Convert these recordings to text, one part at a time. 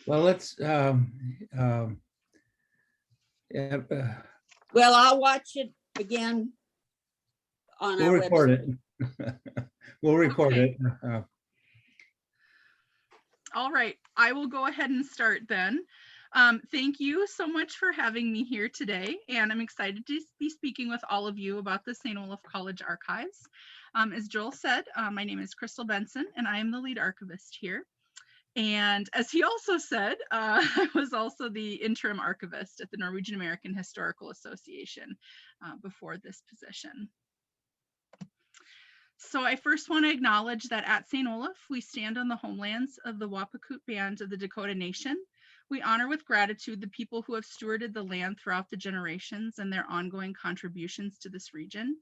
Well, let's, Well, I'll watch it again on we'll our record website. it. We'll record Okay. it. All right, I will go ahead and start then. Thank you so much for having me here today, and I'm excited to be speaking with all of you about the St. Olaf College Archives. As Joel said, my name is Kristell Benson, and I am the lead archivist here. And as he also said, I was also the interim archivist at the Norwegian American Historical Association before this position. So I first want to acknowledge that at St. Olaf, we stand on the homelands of the Wapakut Band of the Dakota Nation. We honor with gratitude the people who have stewarded the land throughout the generations and their ongoing contributions to this region.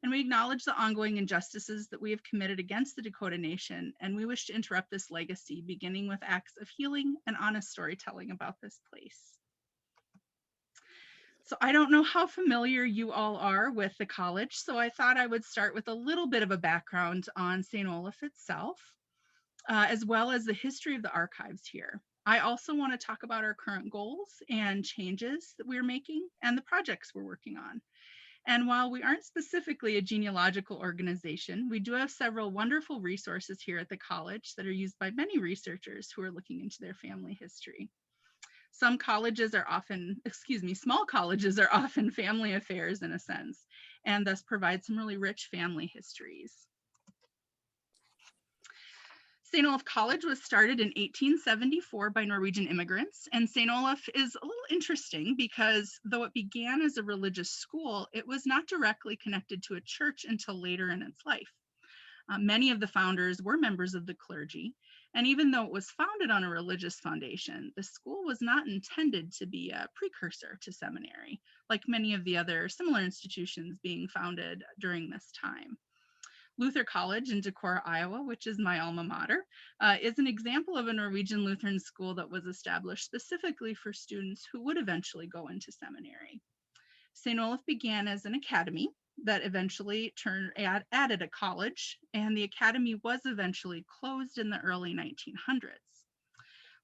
And we acknowledge the ongoing injustices that we have committed against the Dakota Nation, and we wish to interrupt this legacy, beginning with acts of healing and honest storytelling about this place. So I don't know how familiar you all are with the college, so I thought I would start with a little bit of a background on St. Olaf itself, as well as the history of the archives here. I also want to talk about our current goals and changes that we're making and the projects we're working on. And while we aren't specifically a genealogical organization, we do have several wonderful resources here at the college that are used by many researchers who are looking into their family history. Some colleges are often, small colleges are often family affairs in a sense, and thus provide some really rich family histories. St. Olaf College was started in 1874 by Norwegian immigrants, and St. Olaf is a little interesting because though it began as a religious school, it was not directly connected to a church until later in its life. Many of the founders were members of the clergy, and even though it was founded on a religious foundation, the school was not intended to be a precursor to seminary, like many of the other similar institutions being founded during this time. Luther College in Decorah, Iowa, which is my alma mater, is an example of a Norwegian Lutheran school that was established specifically for students who would eventually go into seminary. St. Olaf began as an academy that eventually added a college, and the academy was eventually closed in the early 1900s.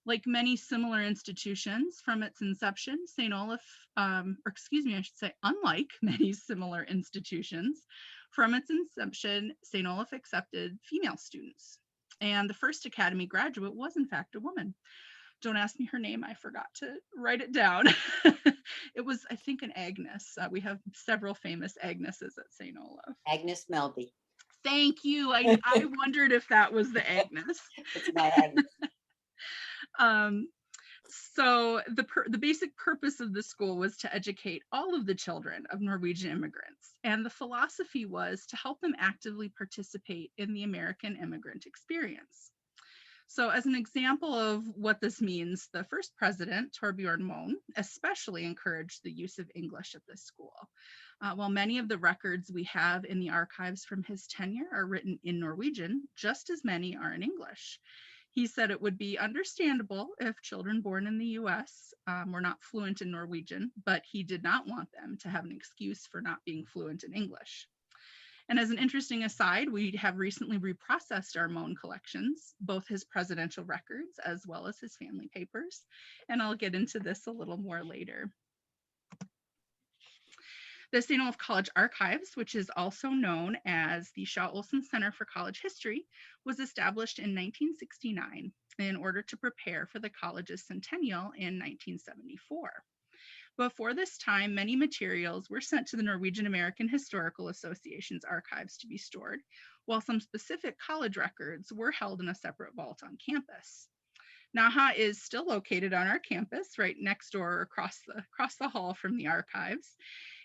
Like many similar institutions from its inception, St. Olaf, unlike many similar institutions, from its inception, St. Olaf accepted female students. And the first academy graduate was in fact a woman. Don't ask me her name, I forgot to write it down. It was, I think, an Agnes. We have several famous Agneses at St. Olaf. Agnes Melby. Thank you. I wondered if that was the Agnes. It's my Agnes. So the basic purpose of the school was to educate all of the children of Norwegian immigrants. And the philosophy was to help them actively participate in the American immigrant experience. So as an example of what this means, the first president, Torbjørn Moen, especially encouraged the use of English at this school. While many of the records we have in the archives from his tenure are written in Norwegian, just as many are in English. He said it would be understandable if children born in the US were not fluent in Norwegian, but he did not want them to have an excuse for not being fluent in English. And as an interesting aside, we have recently reprocessed our Moen collections, both his presidential records as well as his family papers. And I'll get into this a little more later. The St. Olaf College Archives, which is also known as the Shaw Olsen Center for College History, was established in 1969 in order to prepare for the college's centennial in 1974. Before this time, many materials were sent to the Norwegian American Historical Association's archives to be stored, while some specific college records were held in a separate vault on campus. NAHA is still located on our campus, right next door across the hall from the archives.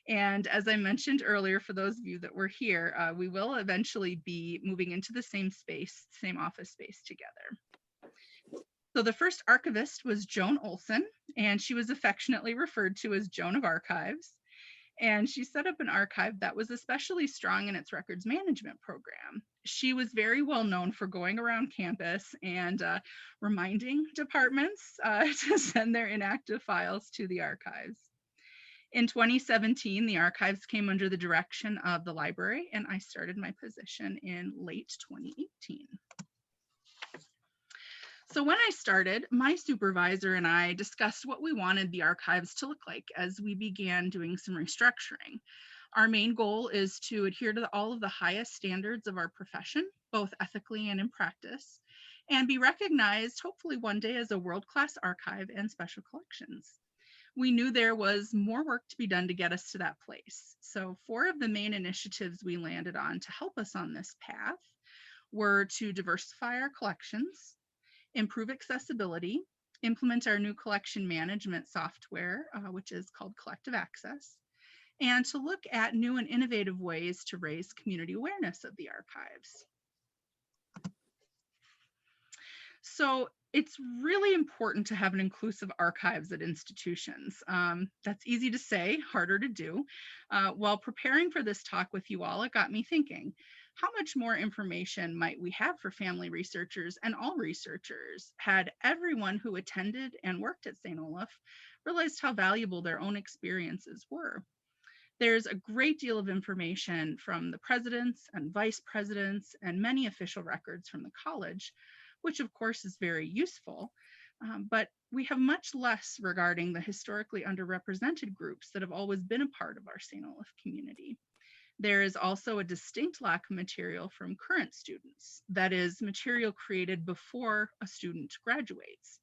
And as I mentioned earlier, for those of you that were here, we will eventually be moving into the same space, same office space together. So the first archivist was Joan Olsen, and she was affectionately referred to as Joan of Archives. And she set up an archive that was especially strong in its records management program. She was very well known for going around campus and reminding departments to send their inactive files to the archives. In 2017, the archives came under the direction of the library, and I started my position in late 2018. So when I started, my supervisor and I discussed what we wanted the archives to look like as we began doing some restructuring. Our main goal is to adhere to all of the highest standards of our profession, both ethically and in practice, and be recognized, hopefully one day, as a world-class archive and special collections. We knew there was more work to be done to get us to that place. So 4 of the main initiatives we landed on to help us on this path were to diversify our collections, improve accessibility, implement our new collection management software, which is called Collective Access, and to look at new and innovative ways to raise community awareness of the archives. So it's really important to have an inclusive archives at institutions. That's easy to say, harder to do. While preparing for this talk with you all, it got me thinking, how much more information might we have for family researchers and all researchers had everyone who attended and worked at St. Olaf realized how valuable their own experiences were? There's a great deal of information from the presidents and vice presidents and many official records from the college, which of course is very useful, but we have much less regarding the historically underrepresented groups that have always been a part of our St. Olaf community. There is also a distinct lack of material from current students, that is, material created before a student graduates.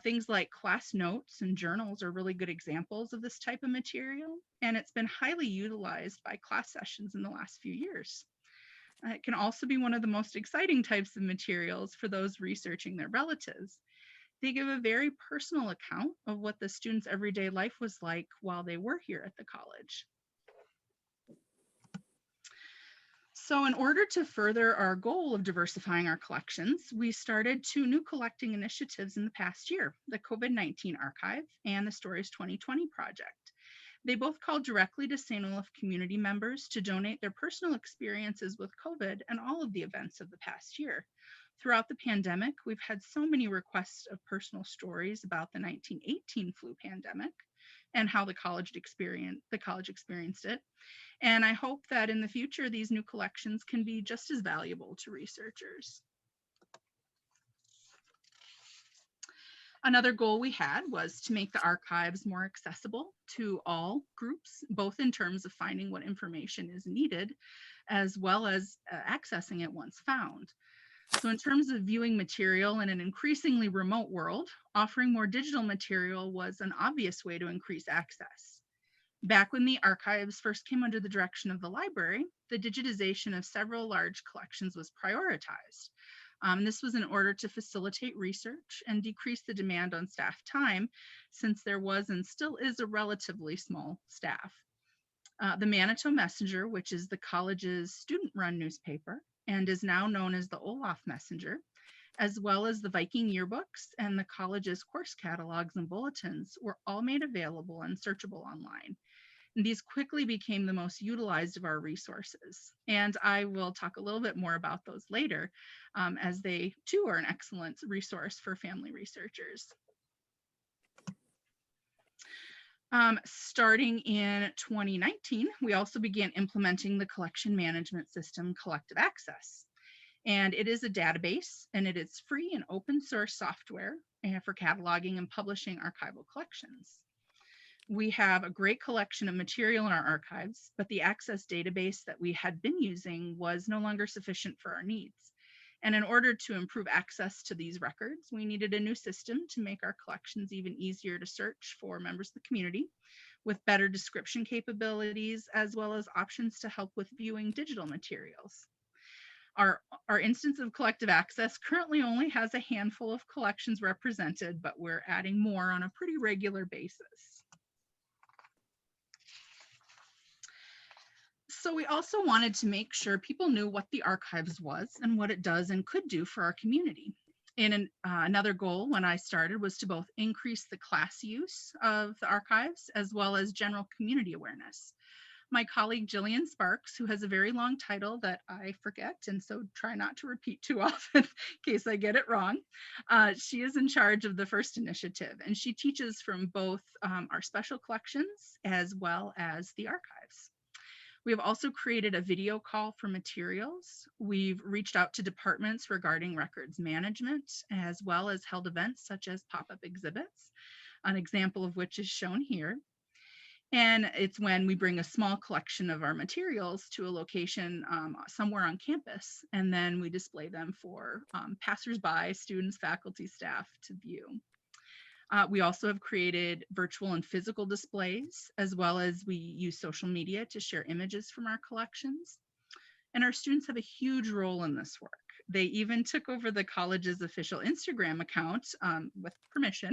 Things like class notes and journals are really good examples of this type of material, and it's been highly utilized by class sessions in the last few years. It can also be one of the most exciting types of materials for those researching their relatives. They give a very personal account of what the students' everyday life was like while they were here at the college. So in order to further our goal of diversifying our collections, we started 2 new collecting initiatives in the past year, the COVID-19 Archive and the Stories 2020 project. They both called directly to St. Olaf community members to donate their personal experiences with COVID and all of the events of the past year. Throughout the pandemic, we've had so many requests of personal stories about the 1918 flu pandemic and how the college experienced it. And I hope that in the future, these new collections can be just as valuable to researchers. Another goal we had was to make the archives more accessible to all groups, both in terms of finding what information is needed, as well as accessing it once found. So in terms of viewing material in an increasingly remote world, offering more digital material was an obvious way to increase access. Back when the archives first came under the direction of the library, the digitization of several large collections was prioritized. This was in order to facilitate research and decrease the demand on staff time, since there was and still is a relatively small staff. The Manitou Messenger, which is the college's student-run newspaper and is now known as the Olaf Messenger, as well as the Viking yearbooks and the college's course catalogs and bulletins, were all made available and searchable online. And these quickly became the most utilized of our resources. And I will talk a little bit more about those later, as they too are an excellent resource for family researchers. Starting in 2019, we also began implementing the collection management system Collective Access. And it is a database, and it is free and open source software for cataloging and publishing archival collections. We have a great collection of material in our archives, but the Access database that we had been using was no longer sufficient for our needs. And in order to improve access to these records, we needed a new system to make our collections even easier to search for members of the community, with better description capabilities, as well as options to help with viewing digital materials. Our instance of Collective Access currently only has a handful of collections represented, but we're adding more on a pretty regular basis. So we also wanted to make sure people knew what the archives was and what it does and could do for our community. Another goal when I started was to both increase the class use of the archives as well as general community awareness. My colleague Jillian Sparks, who has a very long title that I forget, and so try not to repeat too often in case I get it wrong. She is in charge of the first initiative, and she teaches from both our special collections as well as the archives. We have also created a video call for materials. We've reached out to departments regarding records management, as well as held events such as pop-up exhibits, an example of which is shown here. And it's when we bring a small collection of our materials to a location somewhere on campus, and then we display them for passersby, students, faculty, staff to view. We also have created virtual and physical displays, as well as we use social media to share images from our collections. And our students have a huge role in this work. They even took over the college's official Instagram account with permission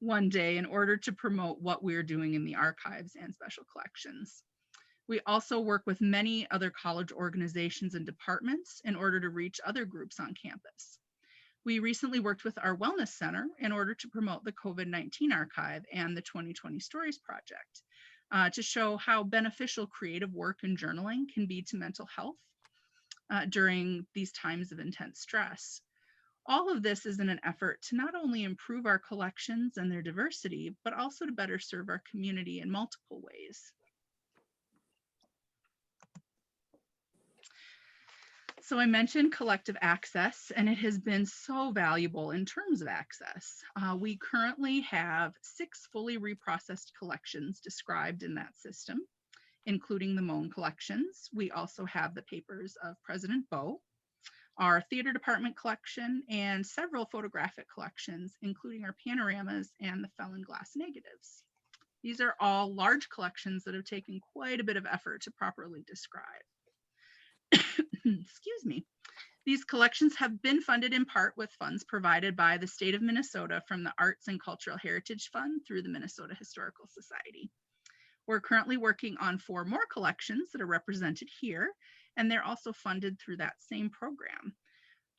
one day in order to promote what we're doing in the archives and special collections. We also work with many other college organizations and departments in order to reach other groups on campus. We recently worked with our Wellness Center in order to promote the COVID-19 archive and the 2020 Stories Project to show how beneficial creative work and journaling can be to mental health during these times of intense stress. All of this is in an effort to not only improve our collections and their diversity, but also to better serve our community in multiple ways. So I mentioned collective access, and it has been so valuable in terms of access. We currently have 6 fully reprocessed collections described in that system, including the Mohn collections. We also have the papers of President Bow, our theater department collection, and several photographic collections, including our panoramas and the Felon glass negatives. These are all large collections that have taken quite a bit of effort to properly describe. Excuse me. These collections have been funded in part with funds provided by the state of Minnesota from the Arts and Cultural Heritage Fund through the Minnesota Historical Society. We're currently working on 4 more collections that are represented here, and they're also funded through that same program.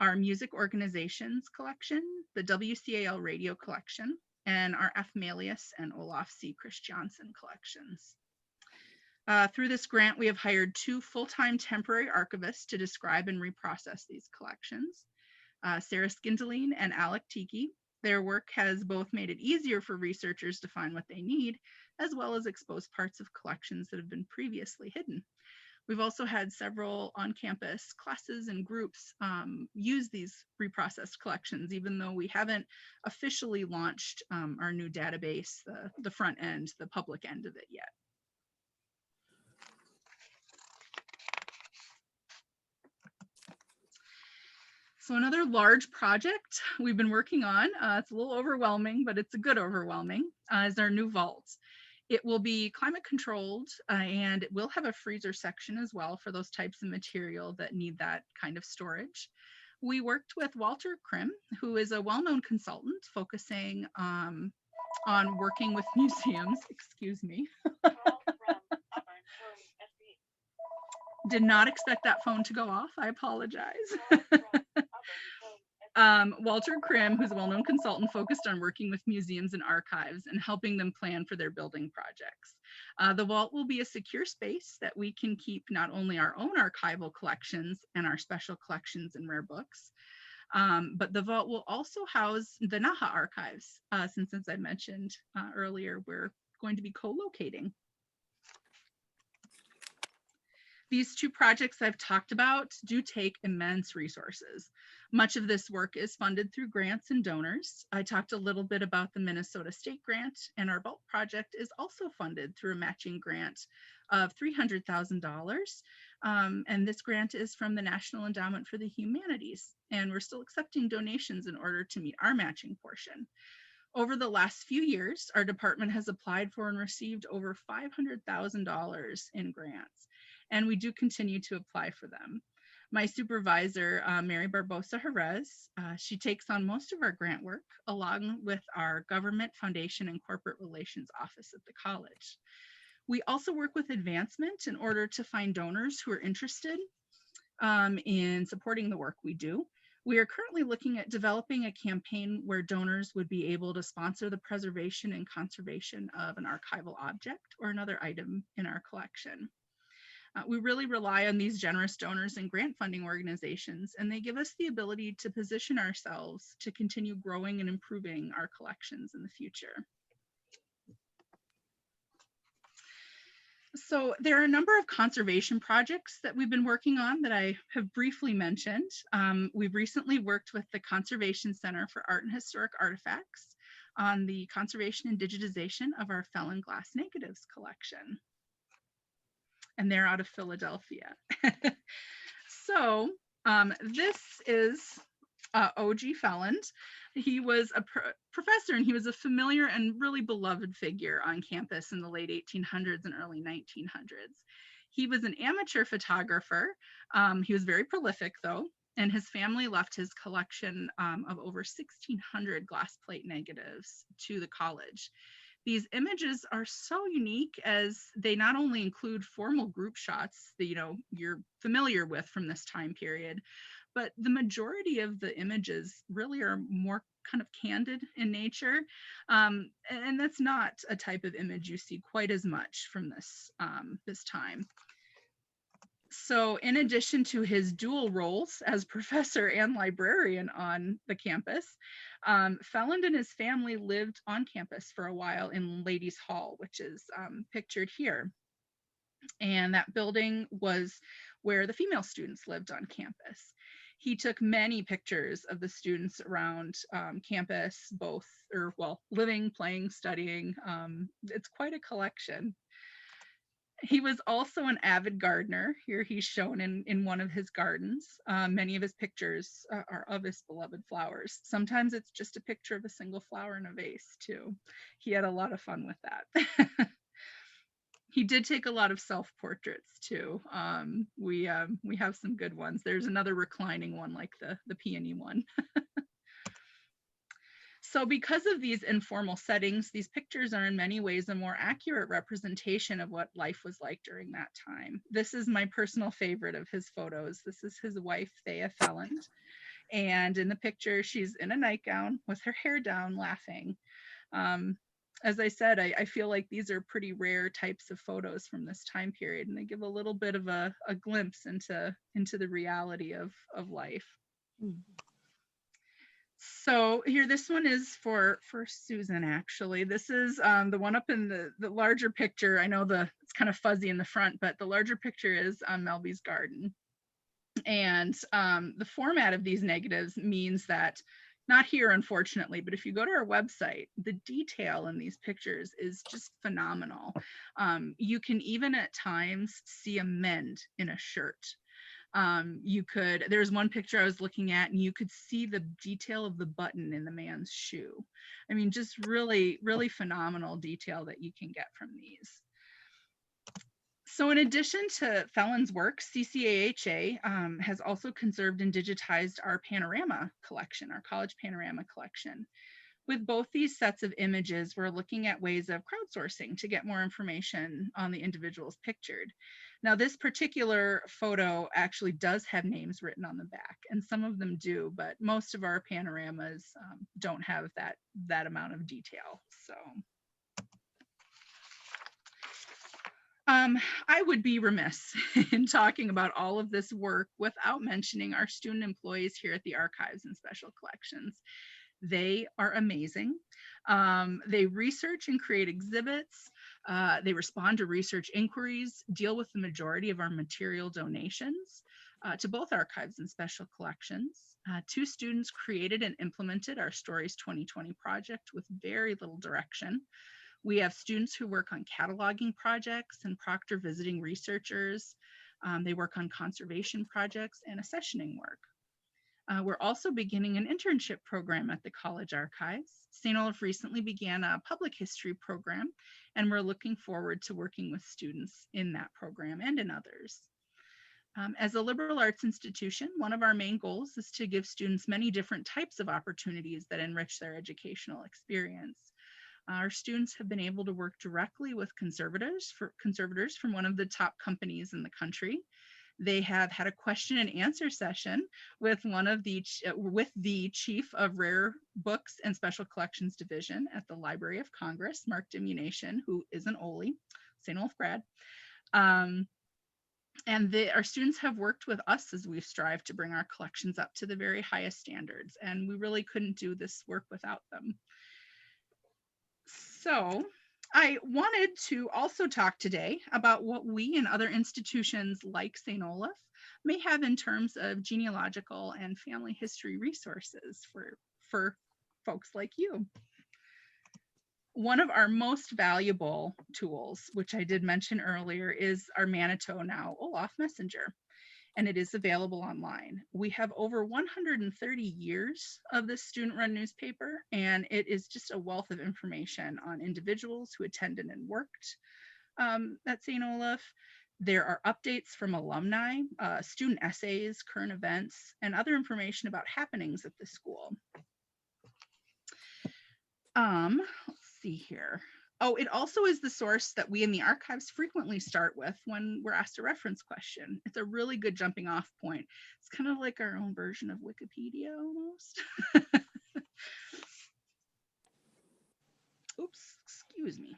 Our music organizations collection, the WCAL radio collection, and our F. Malleus and Olaf C. Christiansen collections. Through this grant, we have hired 2 full-time temporary archivists to describe and reprocess these collections, Sarah Skindeline and Alec Tiki. Their work has both made it easier for researchers to find what they need, as well as expose parts of collections that have been previously hidden. We've also had several on-campus classes and groups use these reprocessed collections, even though we haven't officially launched our new database, the front end, the public end of it yet. So another large project we've been working on, it's a little overwhelming, but it's a good overwhelming, is our new vault. It will be climate controlled and it will have a freezer section as well for those types of material that need that kind of storage. We worked with Walter Krim, who is a well-known consultant focusing on working with museums, excuse me. Did not expect that phone to go off, I apologize. Walter Krim, who's a well-known consultant focused on working with museums and archives and helping them plan for their building projects. The vault will be a secure space that we can keep not only our own archival collections and our special collections and rare books, but the vault will also house the NAHA archives, since as I mentioned earlier, we're going to be co-locating. These 2 projects I've talked about do take immense resources. Much of this work is funded through grants and donors. I talked a little bit about the Minnesota State Grant, and our vault project is also funded through a matching grant of $300,000. And this grant is from the National Endowment for the Humanities, and we're still accepting donations in order to meet our matching portion. Over the last few years, our department has applied for and received over $500,000 in grants, and we do continue to apply for them. My supervisor, Mary Barbosa Jerez, she takes on most of our grant work along with our Government Foundation and Corporate Relations Office at the college. We also work with Advancement in order to find donors who are interested in supporting the work we do. We are currently looking at developing a campaign where donors would be able to sponsor the preservation and conservation of an archival object or another item in our collection. We really rely on these generous donors and grant funding organizations, and they give us the ability to position ourselves to continue growing and improving our collections in the future. So there are a number of conservation projects that we've been working on that I have briefly mentioned. We've recently worked with the Conservation Center for Art and Historic Artifacts on the conservation and digitization of our felon glass negatives collection. And they're out of Philadelphia. So this is O.G. Felland. He was a professor, and he was a familiar and really beloved figure on campus in the late 1800s and early 1900s. He was an amateur photographer. He was very prolific, though, and his family left his collection of over 1,600 glass plate negatives to the college. These images are so unique as they not only include formal group shots that you're familiar with from this time period, but the majority of the images really are more kind of candid in nature. And that's not a type of image you see quite as much from this time. So in addition to his dual roles as professor and librarian on the campus, Felland and his family lived on campus for a while in Ladies Hall, which is pictured here. And that building was where the female students lived on campus. He took many pictures of the students around campus, living, playing, studying. It's quite a collection. He was also an avid gardener. Here he's shown in one of his gardens. Many of his pictures are of his beloved flowers. Sometimes it's just a picture of a single flower in a vase too. He had a lot of fun with that. He did take a lot of self-portraits too. We have some good ones. There's another reclining one like the peony one. So because of these informal settings, these pictures are in many ways a more accurate representation of what life was like during that time. This is my personal favorite of his photos. This is his wife, Thea Felland. And in the picture, she's in a nightgown with her hair down, laughing. As I said, I feel like these are pretty rare types of photos from this time period, and they give a little bit of a glimpse into the reality of life. So here, this one is for Susan, actually. This is the one up in the larger picture. I know it's kind of fuzzy in the front, but the larger picture is on Melby's garden. And the format of these negatives means that, not here, unfortunately, but if you go to our website, the detail in these pictures is just phenomenal. You can even at times see a mend in a shirt. There's one picture I was looking at, and you could see the detail of the button in the man's shoe. I mean, just really, really phenomenal detail that you can get from these. So in addition to Felland's work, CCAHA has also conserved and digitized our panorama collection, our college panorama collection. With both these sets of images, we're looking at ways of crowdsourcing to get more information on the individuals pictured. Now, this particular photo actually does have names written on the back, and some of them do, but most of our panoramas don't have that amount of detail. So I would be remiss in talking about all of this work without mentioning our student employees here at the Archives and Special Collections. They are amazing. They research and create exhibits. They respond to research inquiries, deal with the majority of our material donations to both Archives and Special Collections. 2 students created and implemented our Stories 2020 project with very little direction. We have students who work on cataloging projects and proctor visiting researchers. They work on conservation projects and accessioning work. We're also beginning an internship program at the College Archives. St. Olaf recently began a public history program, and we're looking forward to working with students in that program and in others. As a liberal arts institution, one of our main goals is to give students many different types of opportunities that enrich their educational experience. Our students have been able to work directly with conservators from one of the top companies in the country. They have had a question and answer session with the chief of Rare Books and Special Collections Division at the Library of Congress, Mark Dimunition, who is an Ole, St. Olaf grad. And our students have worked with us as we've strived to bring our collections up to the very highest standards, and we really couldn't do this work without them. So I wanted to also talk today about what we and other institutions like St. Olaf may have in terms of genealogical and family history resources for folks like you. One of our most valuable tools, which I did mention earlier, is our Manitou now Olaf Messenger, and it is available online. We have over 130 years of this student-run newspaper, and it is just a wealth of information on individuals who attended and worked at St. Olaf. There are updates from alumni, student essays, current events, and other information about happenings at the school. Let's see here. Oh, it also is the source that we in the archives frequently start with when we're asked a reference question. It's a really good jumping off point. It's kind of like our own version of Wikipedia almost. Oops, excuse me.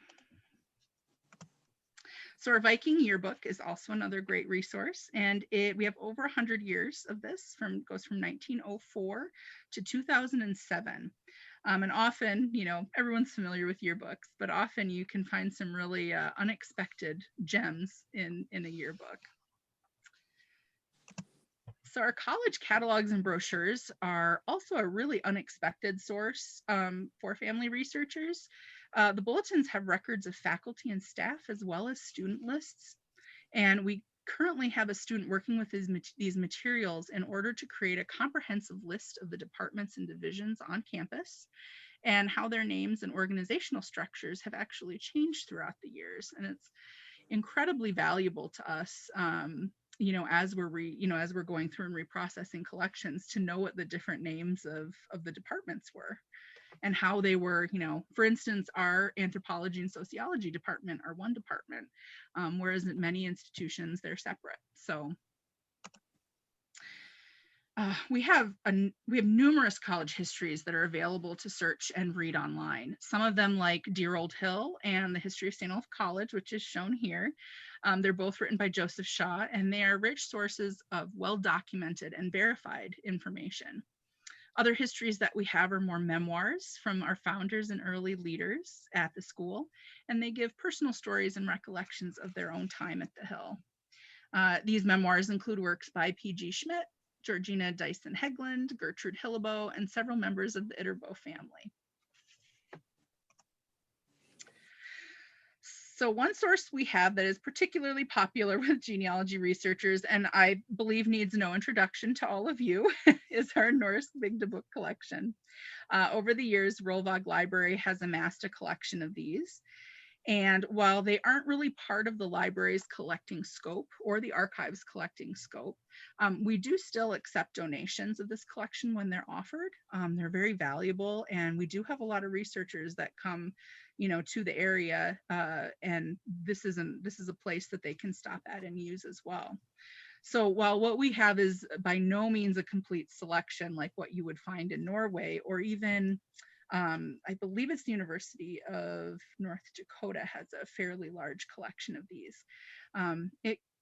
So our Viking yearbook is also another great resource, and we have over 100 years of this, goes from 1904 to 2007. And often, you know, everyone's familiar with yearbooks, but often you can find some really unexpected gems in a yearbook. So our college catalogs and brochures are also a really unexpected source for family researchers. The bulletins have records of faculty and staff as well as student lists. And we currently have a student working with these materials in order to create a comprehensive list of the departments and divisions on campus and how their names and organizational structures have actually changed throughout the years. And it's incredibly valuable to us, you know, as we're going through and reprocessing collections, to know what the different names of the departments were and how they were, you know, for instance, our anthropology and sociology department are one department, whereas at many institutions they're separate. So we have numerous college histories that are available to search and read online. Some of them, like Dear Old Hill and the History of St. Olaf College, which is shown here. They're both written by Joseph Shaw, and they are rich sources of well-documented and verified information. Other histories that we have are more memoirs from our founders and early leaders at the school, and they give personal stories and recollections of their own time at the Hill. These memoirs include works by P.G. Schmidt, Georgina Dyson Hegland, Gertrude Hillebo, and several members of the Iterbo family. So one source we have that is particularly popular with genealogy researchers, and I believe needs no introduction to all of you, is our Norse Bygdebøker collection. Over the years, Rolvag Library has amassed a collection of these. And while they aren't really part of the library's collecting scope or the archive's collecting scope, we do still accept donations of this collection when they're offered. They're very valuable, and we do have a lot of researchers that come, you know, to the area, and this is a place that they can stop at and use as well. So while what we have is by no means a complete selection like what you would find in Norway, or even I believe it's the University of North Dakota has a fairly large collection of these.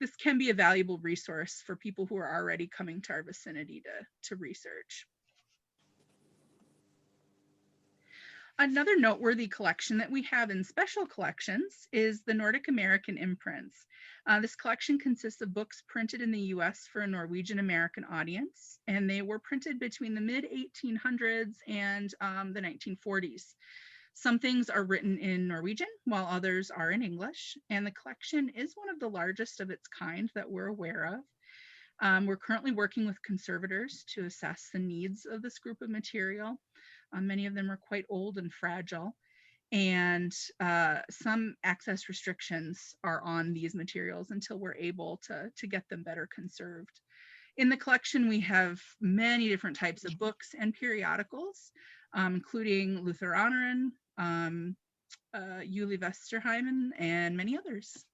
This can be a valuable resource for people who are already coming to our vicinity to research. Another noteworthy collection that we have in special collections is the Nordic American imprints. This collection consists of books printed in the US for a Norwegian American audience, and they were printed between the mid-1800s and the 1940s. Some things are written in Norwegian, while others are in English, and the collection is one of the largest of its kind that we're aware of. We're currently working with conservators to assess the needs of this group of material. Many of them are quite old and fragile, and some access restrictions are on these materials until we're able to get them better conserved. In the collection, we have many different types of books and periodicals, including Lutheraneren, Juli Vesterheimen, and many others.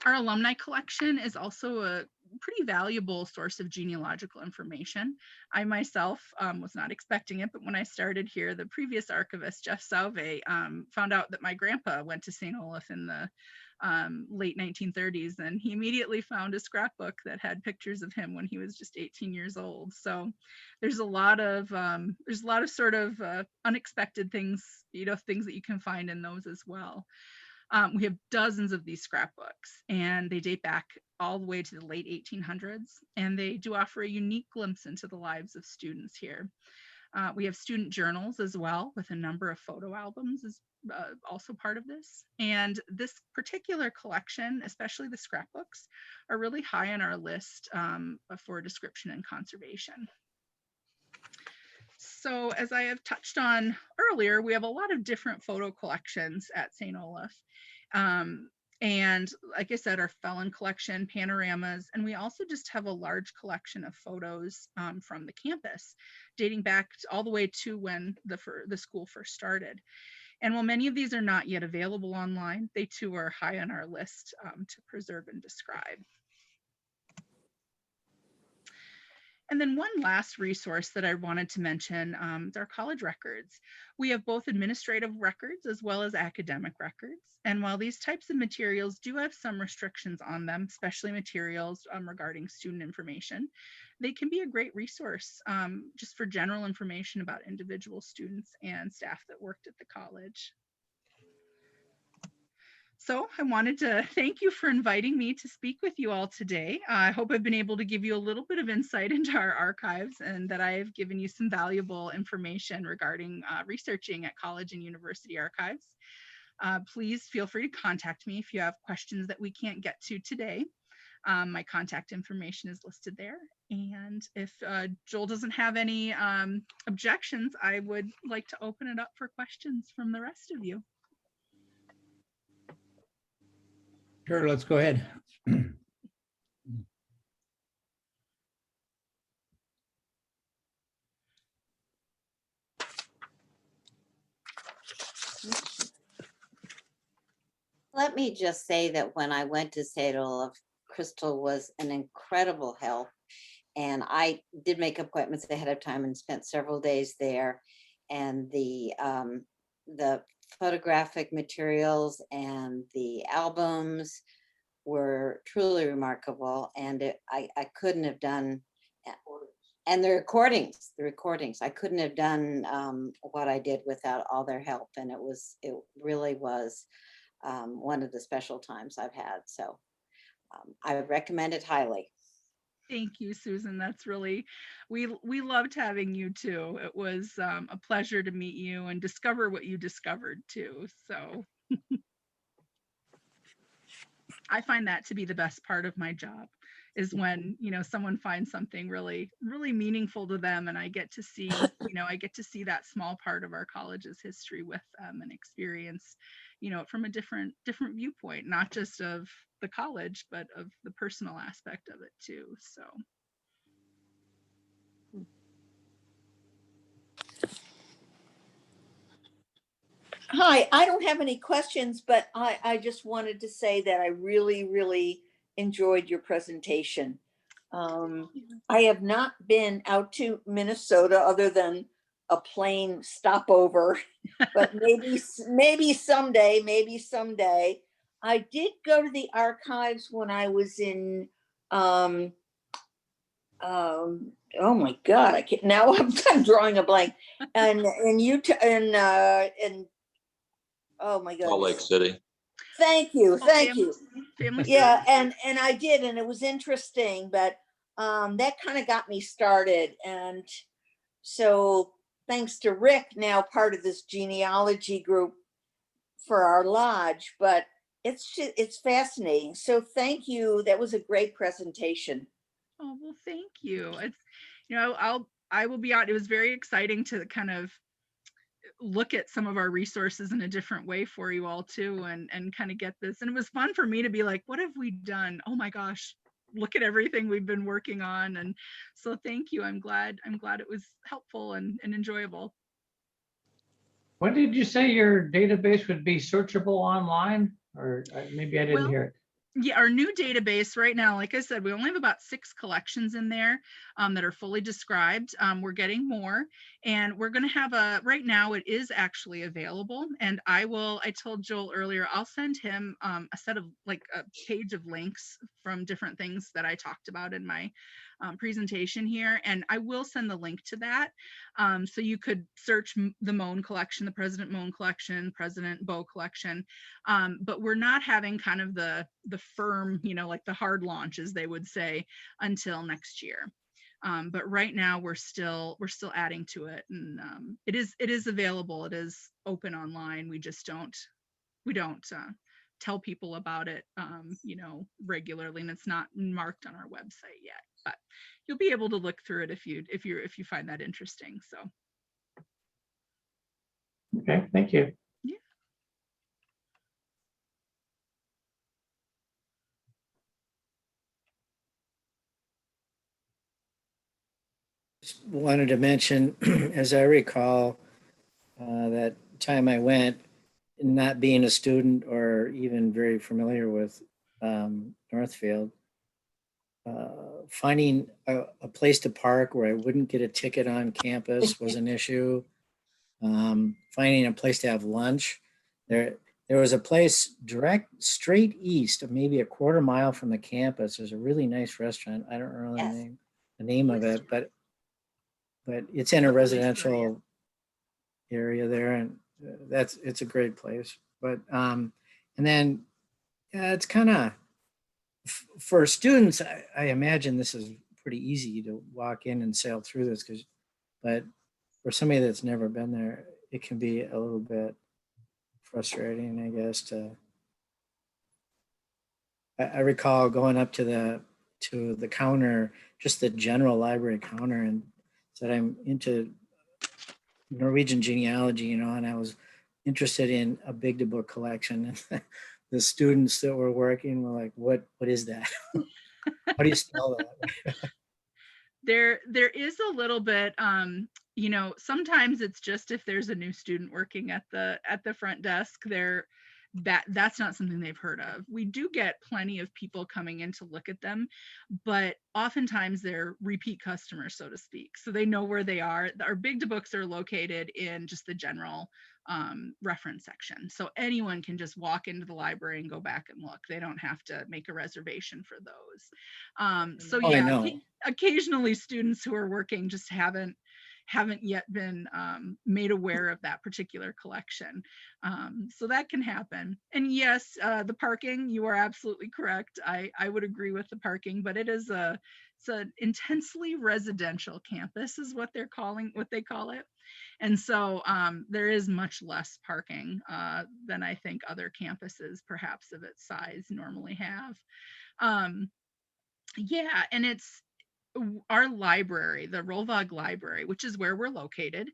Our alumni collection is also a pretty valuable source of genealogical information. I myself was not expecting it, but when I started here, the previous archivist, Jeff Sauve, found out that my grandpa went to St. Olaf in the late 1930s, and he immediately found a scrapbook that had pictures of him when he was just 18 years old. So there's a lot of sort of unexpected things, things that you can find in those as well. We have dozens of these scrapbooks, and they date back all the way to the late 1800s, and they do offer a unique glimpse into the lives of students here. We have student journals as well, with a number of photo albums is also part of this. And this particular collection, especially the scrapbooks, are really high on our list for description and conservation. So as I have touched on earlier, we have a lot of different photo collections at St. Olaf. And like I said, our felon collection, panoramas, and we also just have a large collection of photos from the campus, dating back all the way to when the school first started. And while many of these are not yet available online, they too are high on our list to preserve and describe. And then one last resource that I wanted to mention is our college records. We have both administrative records as well as academic records. And while these types of materials do have some restrictions on them, especially materials regarding student information, they can be a great resource just for general information about individual students and staff that worked at the college. So I wanted to thank you for inviting me to speak with you all today. I hope I've been able to give you a little bit of insight into our archives, and that I have given you some valuable information regarding researching at college and university archives. Please feel free to contact me if you have questions that we can't get to today. My contact information is listed there. And if Joel doesn't have any objections, I would like to open it up for questions from the rest of you. Sure, let's go ahead. Let me just say that when I went to St. Olaf, Kristell was an incredible help. And I did make appointments ahead of time and spent several days there. And the photographic materials and the albums were truly remarkable. And I couldn't have done, and the recordings, I couldn't have done what I did without all their help. And it really was one of the special times I've had. So I would recommend it highly. Thank you, Susan. That's really, we loved having you too. It was a pleasure to meet you and discover what you discovered too. So I find that to be the best part of my job, is when, someone finds something really, really meaningful to them, and I get to see, I get to see that small part of our college's history with them and experience, from a different viewpoint, not just of the college, but of the personal aspect of it too. So. Hi, I don't have any questions, but I just wanted to say that I really, really enjoyed your presentation. I have not been out to Minnesota other than a plane stopover, but maybe someday. I did go to the archives when I was in, oh my God, I can't, now I'm drawing a blank. And Utah, and oh my God. Salt Lake City. Thank you. Family Yeah, and I did, and it was interesting, but that kind of got me started. And so thanks to Rick, now part of this genealogy group for our lodge, but it's fascinating. So thank you. That was a great presentation. Oh, well, thank you. It's, I will be out. It was very exciting to kind of look at some of our resources in a different way for you all too, and kind of get this. And it was fun for me to be like, what have we done? Oh my gosh, look at everything we've been working on. And so thank you. I'm glad it was helpful and enjoyable. When did you say your database would be searchable online? Or maybe I didn't hear it. Yeah, our new database right now, like I said, we only have about 6 collections in there that are fully described. We're getting more, and we're going to have right now it is actually available. And I told Joel earlier, I'll send him a set of like a page of links from different things that I talked about in my presentation here. And I will send the link to that. So you could search the Mohn collection, the President Mohn collection, President Bow collection. But we're not having kind of the firm, like the hard launch, as they would say, until next year. But right now we're still adding to it, and it is available. It is open online. We don't tell people about it, regularly, and it's not marked on our website yet. But you'll be able to look through it if you find that interesting. So Okay, thank you. yeah. Just wanted to mention, as I recall, that time I went, not being a student or even very familiar with Northfield, finding a place to park where I wouldn't get a ticket on campus was an issue. Finding a place to have lunch. There was a place straight east of maybe a quarter mile from the campus. There's a really nice restaurant. I don't know Yes. the name of it, but it's in a residential area there, and it's a great place. But and then it's kind of for students. I imagine this is pretty easy to walk in and sail through this, but for somebody that's never been there, it can be a little bit frustrating, I guess. I recall going up to the counter, just the general library counter, and said I'm into Norwegian genealogy, and I was interested in a Bygdebøker collection. And the students that were working were like, "What is that? How do you spell that?" There is a little bit, sometimes it's just if there's a new student working at the front desk, that's not something they've heard of. We do get plenty of people coming in to look at them, but oftentimes they're repeat customers, so to speak. So they know where they are. Our Bygdebøker are located in just the general reference section. So anyone can just walk into the library and go back and look. They don't have to make a reservation for those. So Oh, I yeah, know. occasionally students who are working just haven't yet been made aware of that particular collection. So that can happen. And yes, the parking, you are absolutely correct. I would agree with the parking, but it's an intensely residential campus is what they call it. And so there is much less parking than I think other campuses, perhaps of its size, normally have. Yeah, and it's our library, the Rolvag Library, which is where we're located.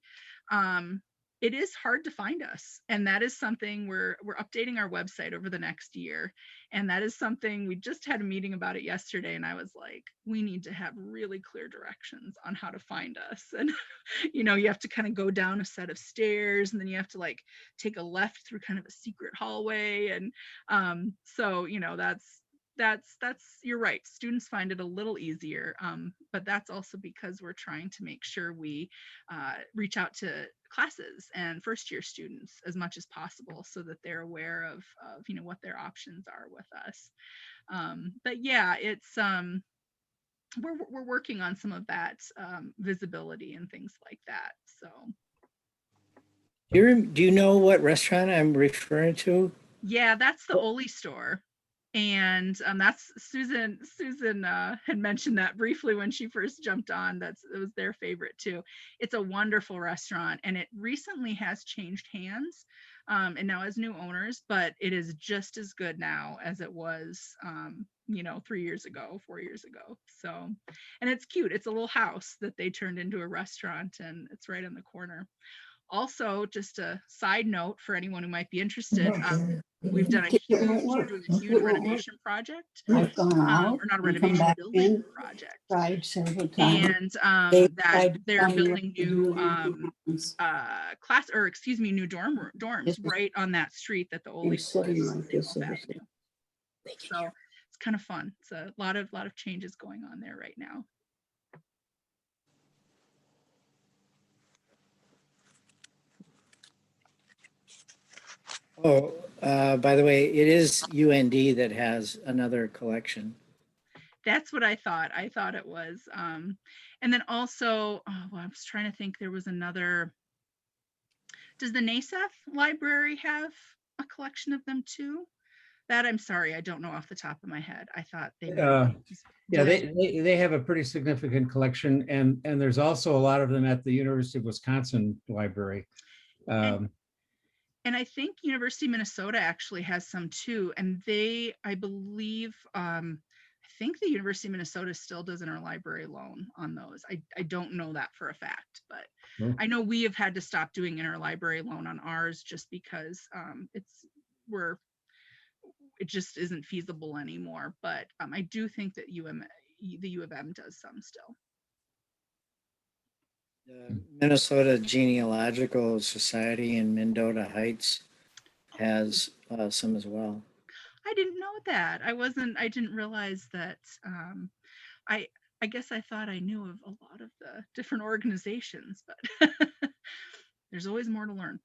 It is hard to find us, and that is something we're updating our website over the next year, and that is something we just had a meeting about it yesterday, and I was like, we need to have really clear directions on how to find us. And you have to kind of go down a set of stairs, and then you have to like take a left through kind of a secret hallway, and so that's you're right, students find it a little easier, but that's also because we're trying to make sure we reach out to classes and first year students as much as possible so that they're aware of what their options are with us. But yeah, it's we're working on some of that visibility and things like that. So Do you know what restaurant I'm referring to? yeah, that's the Oli store. And that's Susan had mentioned that briefly when she first jumped on. It was their favorite too. It's a wonderful restaurant, and it recently has changed hands and now has new owners, but it is just as good now as it was 3 years ago, 4 years ago. So, and it's cute. It's a little house that they turned into a restaurant, and it's right on the corner. Also, just a side note for anyone who might be interested, we've done we're doing a huge renovation project, I've gone out or not a and come renovation, back building in, project, tried several times. and that tried to they're tell me building what to new do. new dorms This is- right on that street that the Oli You're school sitting is, like this. Avenue. So it's kind of fun. It's a lot of changes going on there right now. Oh, by the way, it is UND that has another collection. That's what I thought. I thought it was. And then also, well, I was trying to think, there was another. Does the NASF library have a collection of them too? That I'm sorry, I don't know off the top of my head. I thought they might have Yeah, did. they have a pretty significant collection, and there's also a lot of them at the University of Wisconsin Library. And I think University of Minnesota actually has some too. And they, I believe, I think the University of Minnesota still does an interlibrary loan on those. I don't know that for a fact, but Oh. I know we have had to stop doing interlibrary loan on ours just because it just isn't feasible anymore. But I do think that the U of M does some still. The Minnesota Genealogical Society in Mendota Heights has some as well. I didn't know that. I didn't realize that. I guess I thought I knew of a lot of the different organizations, but there's always more to learn.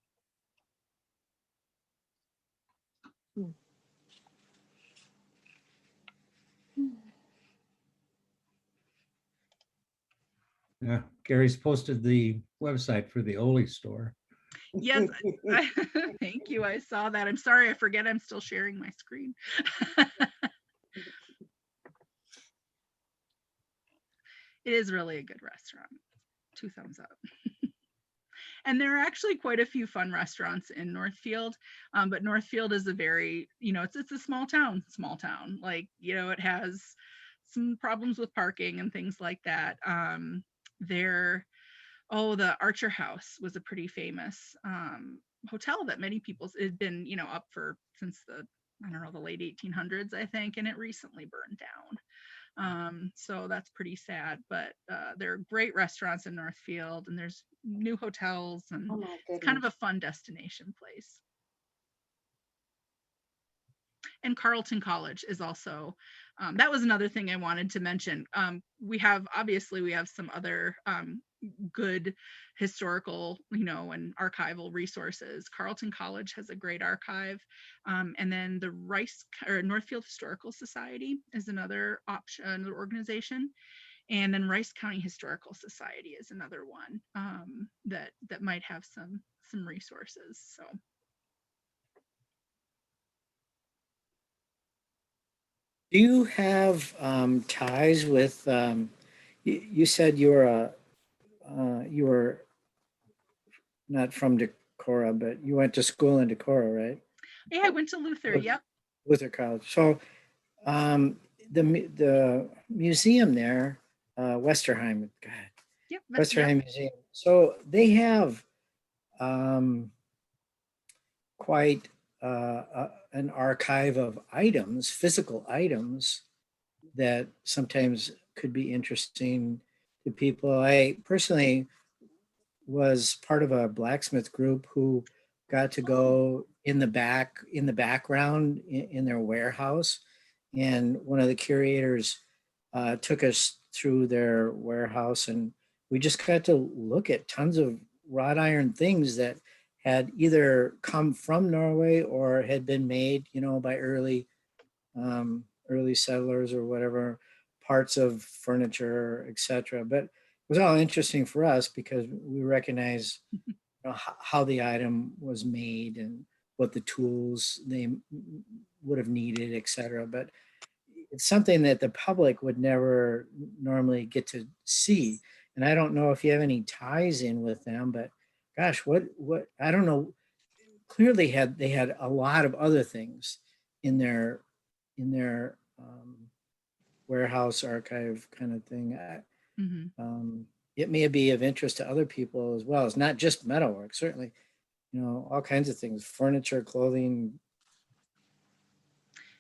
Yeah, Gary's posted the website for the Oli store. Yes, thank you. I saw that. I'm sorry, I forget I'm still sharing my screen. It is really a good restaurant. 2 thumbs up. And there are actually quite a few fun restaurants in Northfield, but Northfield is a very, it's a small town. Like, it has some problems with parking and things like that. The Archer House was a pretty famous hotel that many people had been, up for since the late 1800s, I think, and it recently burned down. So that's pretty sad, but there are great restaurants in Northfield, and there's new hotels, and Oh my it's kind of goodness. a fun destination place. And Carleton College is also, that was another thing I wanted to mention. We have some other good historical, and archival resources. Carleton College has a great archive. And then the Northfield Historical Society is another option, another organization. And then Rice County Historical Society is another one that might have some resources. So. Do you have ties with? You said you were not from Decorah, but you went to school in Decorah, right? Yeah, I went to Luther. Yep. Luther College. So the museum there, Westerheim, God, Yep. Westerheim Museum. So they have quite an archive of items, physical items that sometimes could be interesting to people. I personally was part of a blacksmith group who got to go in the background in their warehouse, and one of the curators took us through their warehouse, and we just got to look at tons of wrought iron things that had either come from Norway or had been made, by early settlers or whatever, parts of furniture, etc. But it was all interesting for us because we recognize how the item was made and what the tools they would have needed, etc. But it's something that the public would never normally get to see. And I don't know if you have any ties in with them, but gosh, what I don't know. Clearly they had a lot of other things in their warehouse archive kind of thing. It may be of interest to other people as well. It's not just metalwork, certainly, all kinds of things, furniture, clothing.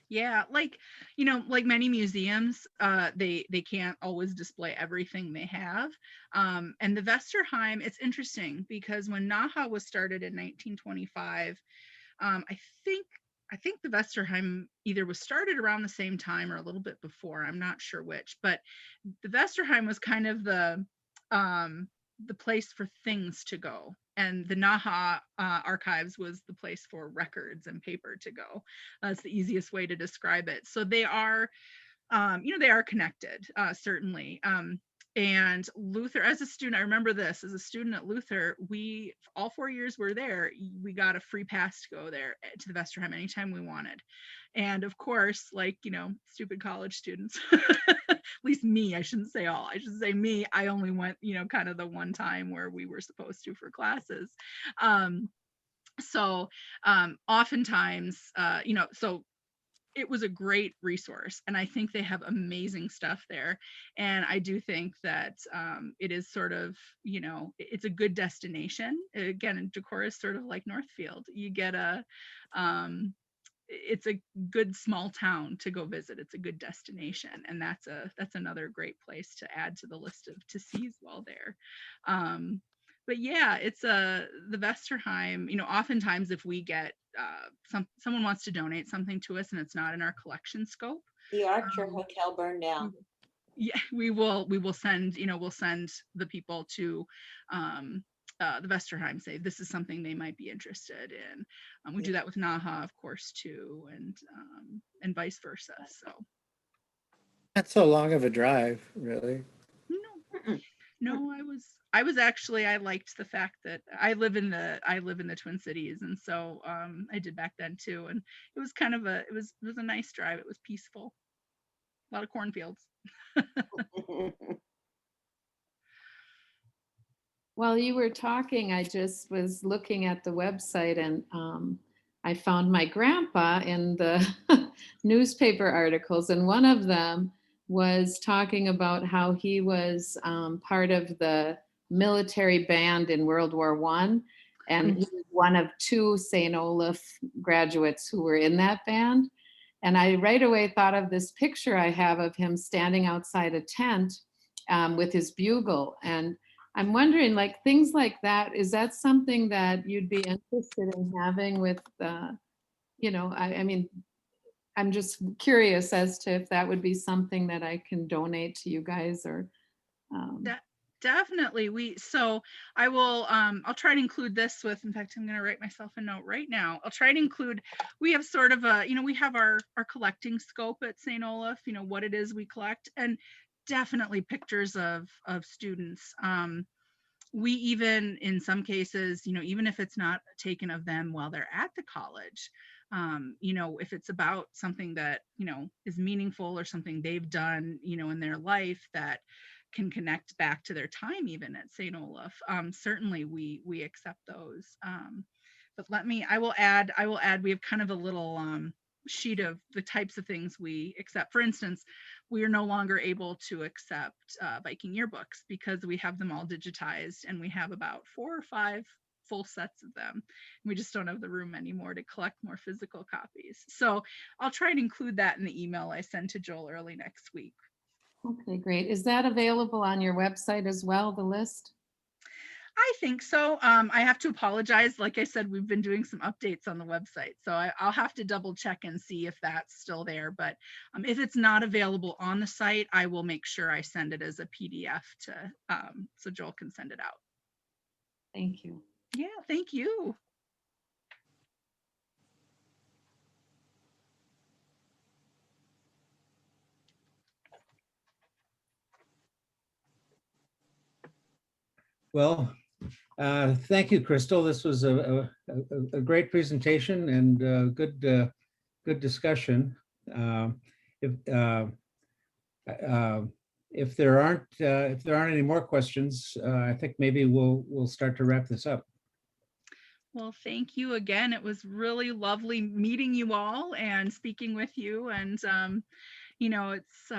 Yeah, like many museums, they can't always display everything they have. And the Westerheim, it's interesting because when NAHA was started in 1925, I think I think the Vesterheim either was started around the same time or a little bit before. I'm not sure which, but the Vesterheim was kind of the place for things to go, and the Naha archives was the place for records and paper to go. That's the easiest way to describe it. So they are, they are connected, certainly. And Luther, as a student, I remember this, as a student at Luther, we, all 4 years we're there, we got a free pass to go there to the Vesterheim anytime we wanted. And of course, like, stupid college students, at least me, I shouldn't say all, I should say me, I only went, kind of the one time where we were supposed to for classes. So oftentimes, so it was a great resource, and I think they have amazing stuff there. And I do think that it is sort of, it's a good destination. Again, Decorah is sort of like Northfield. You get it's a good small town to go visit. It's a good destination, and that's another great place to add to the list of to sees while there. But yeah, it's the Vesterheim, oftentimes if we get someone wants to donate something to us and it's not in our collection scope, The Archer Hotel burned down. yeah, we will send, we'll send the people to the Vesterheim, say this is something they might be interested in. We do that with Naha, of course, too, and vice versa. So Not so long of a drive, really. no, I was actually, I liked the fact that I live in the Twin Cities, and so I did back then too, and it was kind of it was a nice drive. It was peaceful, a lot of cornfields. While you were talking, I just was looking at the website, and I found my grandpa in the newspaper articles, and one of them was talking about how he was part of the military band in World War I, and he was one of 2 St. Olaf graduates who were in that band. And I right away thought of this picture I have of him standing outside a tent with his bugle. And I'm wondering, like, things like that, is that something that you'd be interested in having with, I mean, I'm just curious as to if that would be something that I can donate to you guys, or. Definitely. So I will, I'll try to include this with, in fact, I'm going to write myself a note right now. I'll try to include, we have sort of a, we have our collecting scope at St. Olaf, what it is we collect, and definitely pictures of students. We even, in some cases, even if it's not taken of them while they're at the college, if it's about something that, is meaningful or something they've done, in their life that can connect back to their time even at St. Olaf, certainly we accept those. But I will add, we have kind of a little sheet of the types of things we accept. For instance, we are no longer able to accept Viking yearbooks because we have them all digitized, and we have about 4 or 5 full sets of them. We just don't have the room anymore to collect more physical copies. So I'll try to include that in the email I send to Joel early next week. Okay, great. Is that available on your website as well, the list? I think so. I have to apologize. Like I said, we've been doing some updates on the website, so I'll have to double check and see if that's still there. But if it's not available on the site, I will make sure I send it as a PDF to so Joel can send it out. Thank you. Yeah, thank you. Well, thank you, Kristell. This was a great presentation and good discussion. If if there aren't any more questions, I think maybe we'll start to wrap this up. Well, thank you again. It was really lovely meeting you all and speaking with you. And it's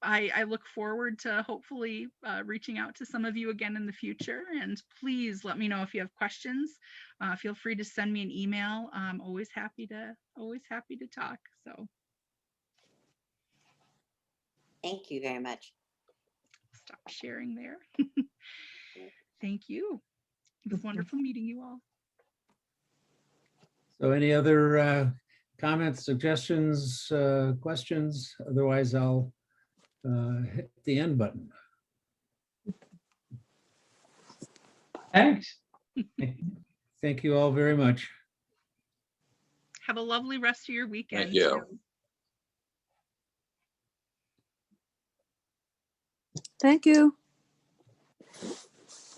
I look forward to hopefully reaching out to some of you again in the future. And please let me know if you have questions. Feel free to send me an email. I'm always happy to talk. So Thank you very much. stop sharing there. Thank you. It was wonderful meeting you all. So any other comments, suggestions, questions? Otherwise, I'll hit the end button. Thanks. Thank you all very much. Have a lovely rest of your weekend. you. too. Thank you.